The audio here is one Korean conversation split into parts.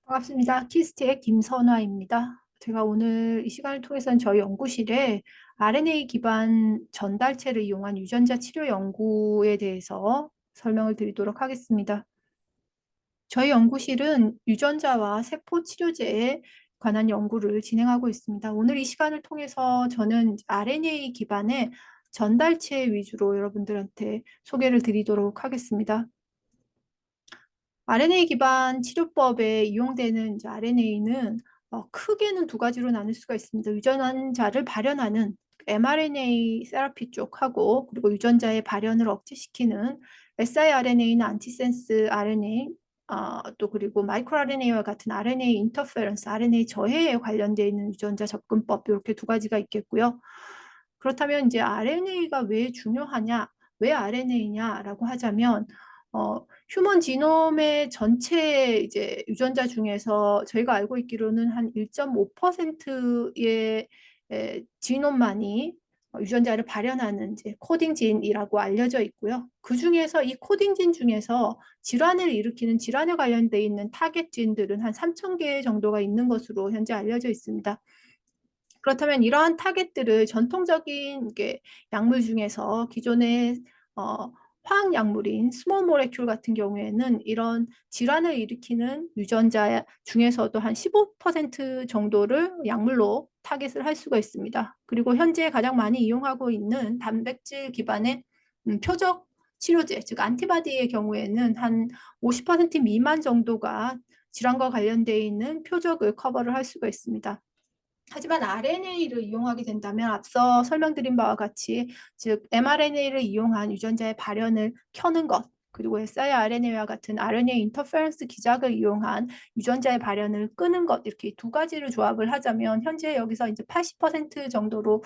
반갑습니다. 키스트의 김선화입니다. 제가 오늘 이 시간을 통해서는 저희 연구실에 RNA 기반 전달체를 이용한 유전자 치료 연구에 대해서 설명을 드리도록 하겠습니다. 저희 연구실은 유전자와 세포 치료제에 관한 연구를 진행하고 있습니다. 오늘 이 시간을 통해서 저는 RNA 기반의 전달체 위주로 여러분들한테 소개를 드리도록 하겠습니다. RNA 기반 치료법에 이용되는 이제 RNA는 크게는 두 가지로 나눌 수가 있습니다. 유전자를 발현하는 mRNA 세라피 쪽하고, 그리고 유전자의 발현을 억제시키는 siRNA나 안티센스 RNA, 또 그리고 마이크로 RNA와 같은 RNA 인터페런스, RNA 저해에 관련되어 있는 유전자 접근법, 이렇게 두 가지가 있겠고요. 그렇다면 이제 RNA가 왜 중요하냐, 왜 RNA냐라고 하자면 휴먼 지놈의 전체 이제 유전자 중에서 저희가 알고 있기로는 한 1.5%의 지놈만이 유전자를 발현하는 이제 코딩진이라고 알려져 있고요. 그 중에서 이 코딩진 중에서 질환을 일으키는 질환에 관련돼 있는 타겟진들은 한 3,000개 정도가 있는 것으로 현재 알려져 있습니다. 그렇다면 이러한 타겟들을 전통적인 약물 중에서 기존의 화학 약물인 스몰 모레큘 같은 경우에는 이런 질환을 일으키는 유전자 중에서도 한 15% 정도를 약물로 타겟을 할 수가 있습니다. 그리고 현재 가장 많이 이용하고 있는 단백질 기반의 표적 치료제, 즉 안티바디의 경우에는 한 50% 미만 정도가 질환과 관련되어 있는 표적을 커버를 할 수가 있습니다. 하지만 RNA를 이용하게 된다면 앞서 설명드린 바와 같이, 즉 mRNA를 이용한 유전자의 발현을 켜는 것, 그리고 siRNA와 같은 RNA 인터페런스 기작을 이용한 유전자의 발현을 끄는 것, 이렇게 두 가지를 조합을 하자면 현재 여기서 이제 80% 정도로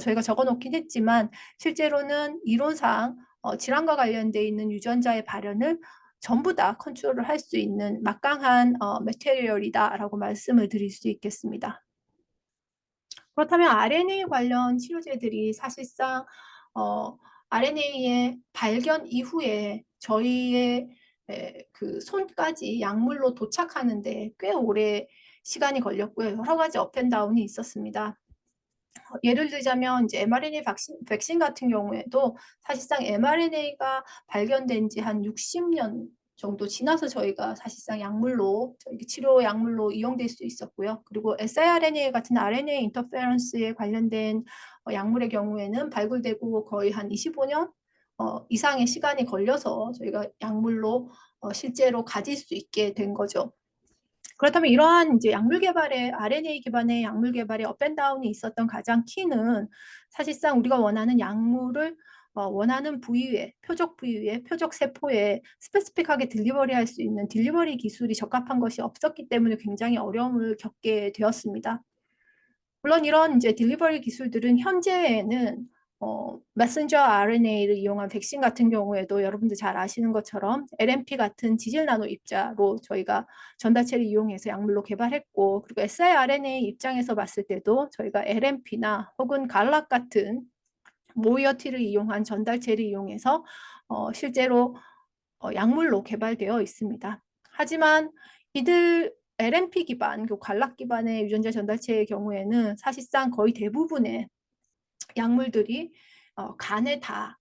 저희가 적어놓긴 했지만, 실제로는 이론상 질환과 관련돼 있는 유전자의 발현을 전부 다 컨트롤을 할 수 있는 막강한 매테리얼이다라고 말씀을 드릴 수 있겠습니다. 그렇다면 RNA 관련 치료제들이 사실상 RNA의 발견 이후에 저희의 그 손까지 약물로 도착하는데 꽤 오래 시간이 걸렸고요. 여러 가지 업앤다운이 있었습니다. 예를 들자면 이제 mRNA 백신 같은 경우에도 사실상 mRNA가 발견된 지 한 60년 정도 지나서 저희가 사실상 약물로, 치료 약물로 이용될 수 있었고요. 그리고 siRNA 같은 RNA 인터페런스에 관련된 약물의 경우에는 발굴되고 거의 한 25년 이상의 시간이 걸려서 저희가 약물로 실제로 가질 수 있게 된 거죠. 그렇다면 이러한 이제 약물 개발에, RNA 기반의 약물 개발에 업앤다운이 있었던 가장 키는 사실상 우리가 원하는 약물을 원하는 부위에, 표적 부위에, 표적 세포에 스페시픽하게 딜리버리할 수 있는 딜리버리 기술이 적합한 것이 없었기 때문에 굉장히 어려움을 겪게 되었습니다. 물론 이런 이제 딜리버리 기술들은 현재에는 메신저 RNA를 이용한 백신 같은 경우에도 여러분들 잘 아시는 것처럼 LNP 같은 지질 나노 입자로 저희가 전달체를 이용해서 약물로 개발했고, 그리고 siRNA 입장에서 봤을 때도 저희가 LNP나 혹은 갈락 같은 모이어티를 이용한 전달체를 이용해서 실제로 약물로 개발되어 있습니다. 하지만 이들 LNP 기반, 그 관락 기반의 유전자 전달체의 경우에는 사실상 거의 대부분의 약물들이 간에 다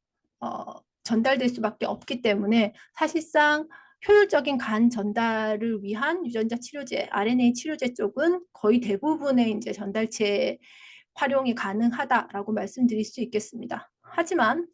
전달될 수밖에 없기 때문에 사실상 효율적인 간 전달을 위한 유전자 치료제, RNA 치료제 쪽은 거의 대부분의 이제 전달체 활용이 가능하다라고 말씀드릴 수 있겠습니다. 하지만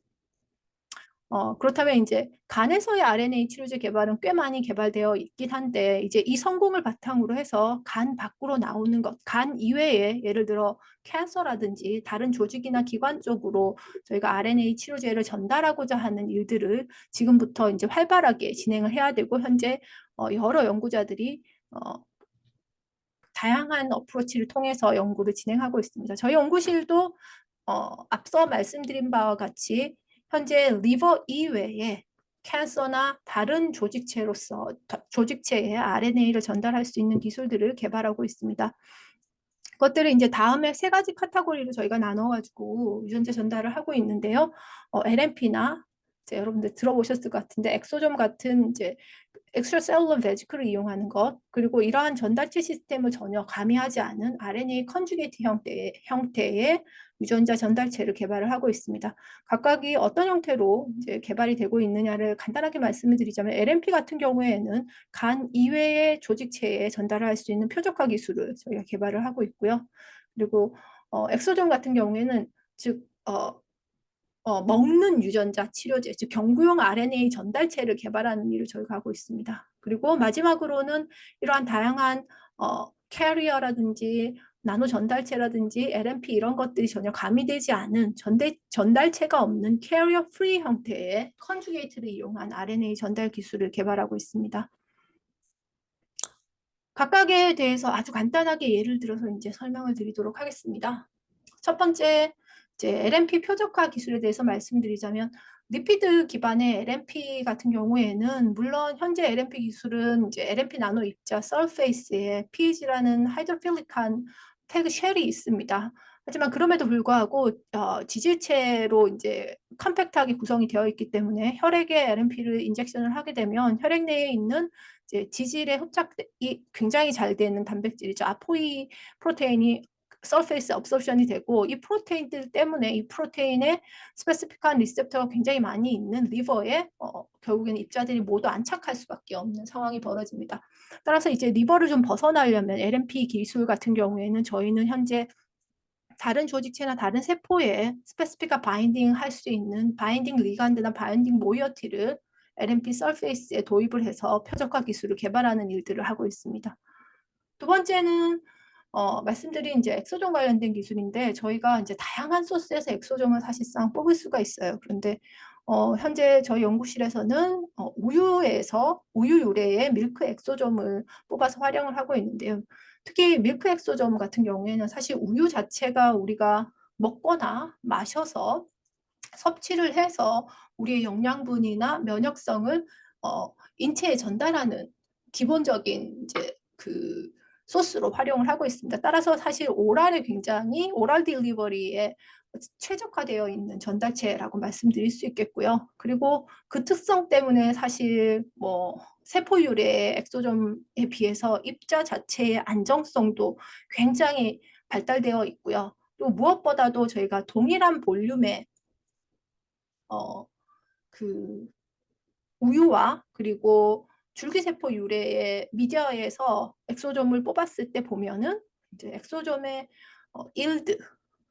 그렇다면 이제 간에서의 RNA 치료제 개발은 꽤 많이 개발되어 있긴 한데, 이제 이 성공을 바탕으로 해서 간 밖으로 나오는 것, 간 이외에 예를 들어 캔서라든지 다른 조직이나 기관 쪽으로 저희가 RNA 치료제를 전달하고자 하는 일들을 지금부터 이제 활발하게 진행을 해야 되고, 현재 여러 연구자들이 다양한 어프로치를 통해서 연구를 진행하고 있습니다. 저희 연구실도 앞서 말씀드린 바와 같이 현재 리버 이외에 캔서나 다른 조직체에 RNA를 전달할 수 있는 기술들을 개발하고 있습니다. 그것들을 이제 다음에 세 가지 카테고리로 저희가 나눠가지고 유전자 전달을 하고 있는데요. LNP나 이제 여러분들 들어보셨을 것 같은데 엑소점 같은 이제 엑스트라셀룰러 베지클을 이용하는 것, 그리고 이러한 전달체 시스템을 전혀 가미하지 않은 RNA 컨주게이트 형태의 유전자 전달체를 개발을 하고 있습니다. 각각이 어떤 형태로 이제 개발이 되고 있느냐를 간단하게 말씀을 드리자면 LNP 같은 경우에는 간 이외의 조직체에 전달을 할 수 있는 표적화 기술을 저희가 개발을 하고 있고요. 그리고 엑소점 같은 경우에는 즉 먹는 유전자 치료제, 즉 경구용 RNA 전달체를 개발하는 일을 저희가 하고 있습니다. 그리고 마지막으로는 이러한 다양한 캐리어라든지 나노 전달체라든지 LNP 이런 것들이 전혀 가미되지 않은 전달체가 없는 캐리어 프리 형태의 컨주게이트를 이용한 RNA 전달 기술을 개발하고 있습니다. 각각에 대해서 아주 간단하게 예를 들어서 이제 설명을 드리도록 하겠습니다. 첫 번째, 이제 LNP 표적화 기술에 대해서 말씀드리자면 리피드 기반의 LNP 같은 경우에는 물론 현재 LNP 기술은 이제 LNP 나노 입자 서페이스에 pH라는 하이드로필릭한 태그 쉘이 있습니다. 하지만 그럼에도 불구하고 지질체로 이제 컴팩트하게 구성이 되어 있기 때문에 혈액에 LNP를 인젝션을 하게 되면 혈액 내에 있는 이제 지질에 흡착이 굉장히 잘 되는 단백질이죠. 아포이 프로테인이 서페이스 업소션이 되고 이 프로테인들 때문에 이 프로테인의 스페시픽한 리셉터가 굉장히 많이 있는 리버에 결국에는 입자들이 모두 안착할 수밖에 없는 상황이 벌어집니다. 따라서 이제 리버를 좀 벗어나려면 LNP 기술 같은 경우에는 저희는 현재 다른 조직체나 다른 세포에 스페시픽한 바인딩 할 수 있는 바인딩 리간드나 바인딩 모이어티를 LNP 서페이스에 도입을 해서 표적화 기술을 개발하는 일들을 하고 있습니다. 두 번째는 말씀드린 이제 엑소점 관련된 기술인데 저희가 이제 다양한 소스에서 엑소점을 사실상 뽑을 수가 있어요. 그런데 현재 저희 연구실에서는 우유에서 우유 유래의 밀크 엑소점을 뽑아서 활용을 하고 있는데요. 특히 밀크 엑소점 같은 경우에는 사실 우유 자체가 우리가 먹거나 마셔서 섭취를 해서 우리의 영양분이나 면역성을 인체에 전달하는 기본적인 이제 그 소스로 활용을 하고 있습니다. 따라서 사실 오랄에 굉장히 오랄 딜리버리에 최적화되어 있는 전달체라고 말씀드릴 수 있겠고요. 그리고 그 특성 때문에 사실 뭐 세포 유래의 엑소점에 비해서 입자 자체의 안정성도 굉장히 발달되어 있고요. 또 무엇보다도 저희가 동일한 볼륨의 그 우유와 그리고 줄기세포 유래의 미디어에서 엑소점을 뽑았을 때 보면은 이제 엑소점의 일드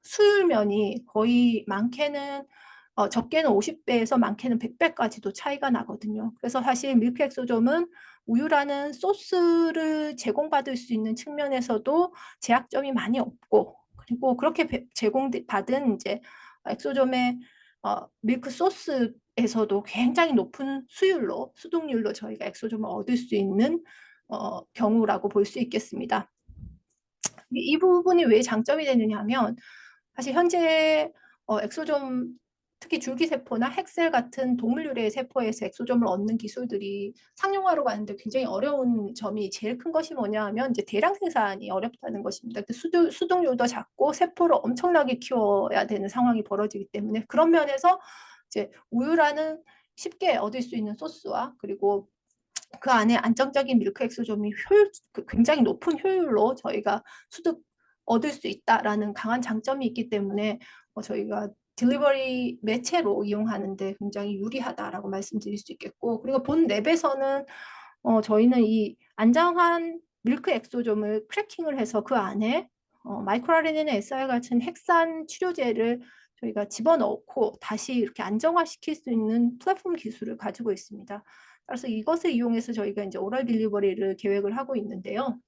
수율면이 거의 많게는 적게는 50배에서 많게는 100배까지도 차이가 나거든요. 그래서 사실 밀크 엑소점은 우유라는 소스를 제공받을 수 있는 측면에서도 제약점이 많이 없고 그리고 그렇게 제공받은 이제 엑소점의 밀크 소스에서도 굉장히 높은 수율로 수동률로 저희가 엑소점을 얻을 수 있는 경우라고 볼 수 있겠습니다. 이 부분이 왜 장점이 되느냐 하면 사실 현재 엑소점 특히 줄기세포나 핵셀 같은 동물 유래의 세포에서 엑소점을 얻는 기술들이 상용화로 가는데 굉장히 어려운 점이 제일 큰 것이 뭐냐 하면 이제 대량 생산이 어렵다는 것입니다. 수동률도 작고 세포를 엄청나게 키워야 되는 상황이 벌어지기 때문에 그런 면에서 이제 우유라는 쉽게 얻을 수 있는 소스와 그리고 그 안에 안정적인 밀크 엑소점이 굉장히 높은 효율로 저희가 수득 얻을 수 있다라는 강한 장점이 있기 때문에 저희가 딜리버리 매체로 이용하는데 굉장히 유리하다라고 말씀드릴 수 있겠고 그리고 본 랩에서는 저희는 이 안정한 밀크 엑소점을 크래킹을 해서 그 안에 마이크로RNA나 SR 같은 핵산 치료제를 저희가 집어넣고 다시 이렇게 안정화시킬 수 있는 플랫폼 기술을 가지고 있습니다. 그래서 이것을 이용해서 저희가 이제 오럴 딜리버리를 계획을 하고 있는데요.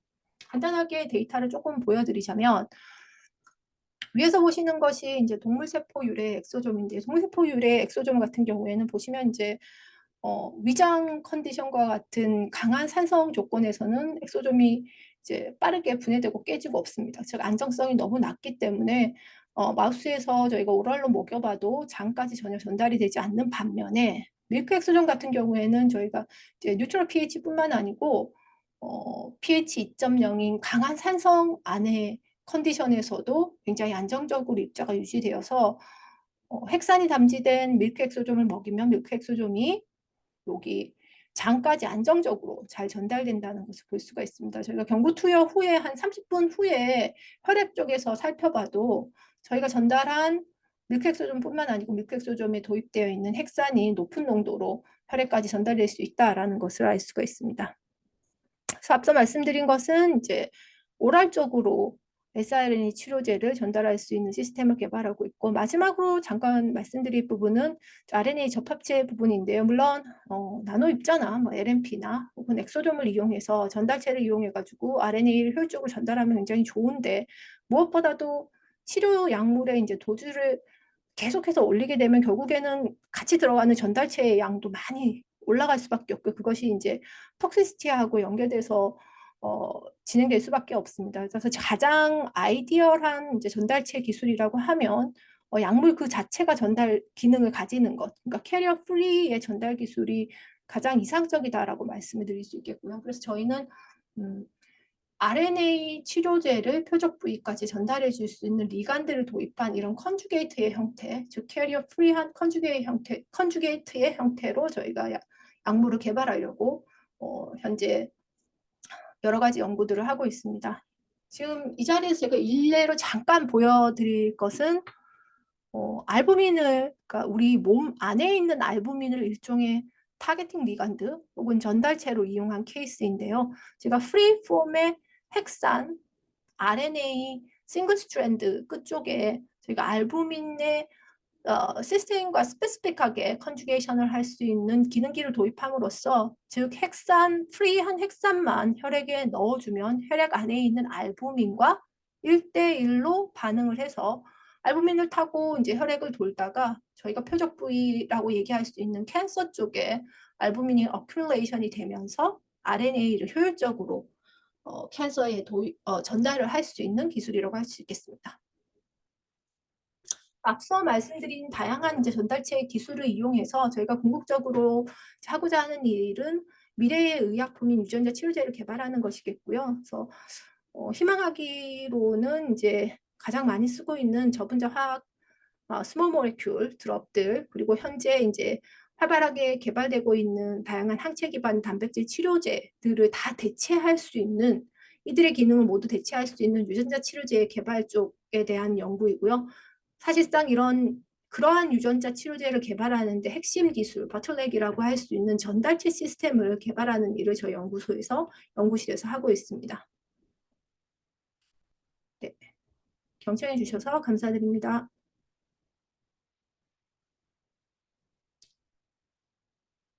간단하게 데이터를 조금 보여드리자면 위에서 보시는 것이 이제 동물세포 유래 엑소점인데 동물세포 유래 엑소점 같은 경우에는 보시면 이제 위장 컨디션과 같은 강한 산성 조건에서는 엑소점이 이제 빠르게 분해되고 깨지고 없습니다. 즉 안정성이 너무 낮기 때문에 마우스에서 저희가 오랄로 먹여봐도 장까지 전혀 전달이 되지 않는 반면에 밀크 엑소점 같은 경우에는 저희가 이제 뉴트럴 pH뿐만 아니고 pH 2.0인 강한 산성 안에 컨디션에서도 굉장히 안정적으로 입자가 유지되어서 핵산이 담지된 밀크엑소좀을 먹이면 밀크엑소좀이 여기 장까지 안정적으로 잘 전달된다는 것을 볼 수가 있습니다. 저희가 경구 투여 후에 한 30분 후에 혈액 쪽에서 살펴봐도 저희가 전달한 밀크엑소좀뿐만 아니고 밀크엑소좀에 도입되어 있는 핵산이 높은 농도로 혈액까지 전달될 수 있다라는 것을 알 수가 있습니다. 그래서 앞서 말씀드린 것은 이제 오랄적으로 siRNA 치료제를 전달할 수 있는 시스템을 개발하고 있고, 마지막으로 잠깐 말씀드릴 부분은 RNA 접합체 부분인데요. 물론 나노 입자나 뭐 LNP나 혹은 엑소점을 이용해서 전달체를 이용해 가지고 RNA를 효율적으로 전달하면 굉장히 좋은데, 무엇보다도 치료 약물의 이제 도주를 계속해서 올리게 되면 결국에는 같이 들어가는 전달체의 양도 많이 올라갈 수밖에 없고, 그것이 이제 톡시시티하고 연결돼서 진행될 수밖에 없습니다. 그래서 가장 아이디얼한 이제 전달체 기술이라고 하면 약물 그 자체가 전달 기능을 가지는 것, 그러니까 캐리어 프리의 전달 기술이 가장 이상적이다라고 말씀을 드릴 수 있겠고요. 그래서 저희는 RNA 치료제를 표적 부위까지 전달해 줄 수 있는 리간드를 도입한 이런 컨주게이트의 형태, 즉 캐리어 프리한 컨주게이트의 형태로 저희가 약물을 개발하려고 현재 여러 가지 연구들을 하고 있습니다. 지금 이 자리에서 제가 일례로 잠깐 보여드릴 것은 알부민을, 그러니까 우리 몸 안에 있는 알부민을 일종의 타겟팅 리간드 혹은 전달체로 이용한 케이스인데요. 제가 프리폼의 핵산 RNA 싱글 스트랜드 끝쪽에 저희가 알부민의 시스템과 스페시픽하게 컨주게이션을 할 수 있는 기능기를 도입함으로써, 즉 핵산, 프리한 핵산만 혈액에 넣어주면 혈액 안에 있는 알부민과 1대1로 반응을 해서 알부민을 타고 이제 혈액을 돌다가 저희가 표적 부위라고 얘기할 수 있는 캔서 쪽에 알부민이 어큘레이션이 되면서 RNA를 효율적으로 캔서에 전달을 할 수 있는 기술이라고 할 수 있겠습니다. 앞서 말씀드린 다양한 이제 전달체 기술을 이용해서 저희가 궁극적으로 하고자 하는 일은 미래의 의약품인 유전자 치료제를 개발하는 것이겠고요. 그래서 희망하기로는 이제 가장 많이 쓰고 있는 저분자 화학 스몰 모레큘 드럽들, 그리고 현재 이제 활발하게 개발되고 있는 다양한 항체 기반 단백질 치료제들을 다 대체할 수 있는, 이들의 기능을 모두 대체할 수 있는 유전자 치료제 개발 쪽에 대한 연구이고요. 사실상 그러한 유전자 치료제를 개발하는데 핵심 기술, 버틀렉이라고 할 수 있는 전달체 시스템을 개발하는 일을 저희 연구실에서 하고 있습니다. 네. 경청해 주셔서 감사드립니다.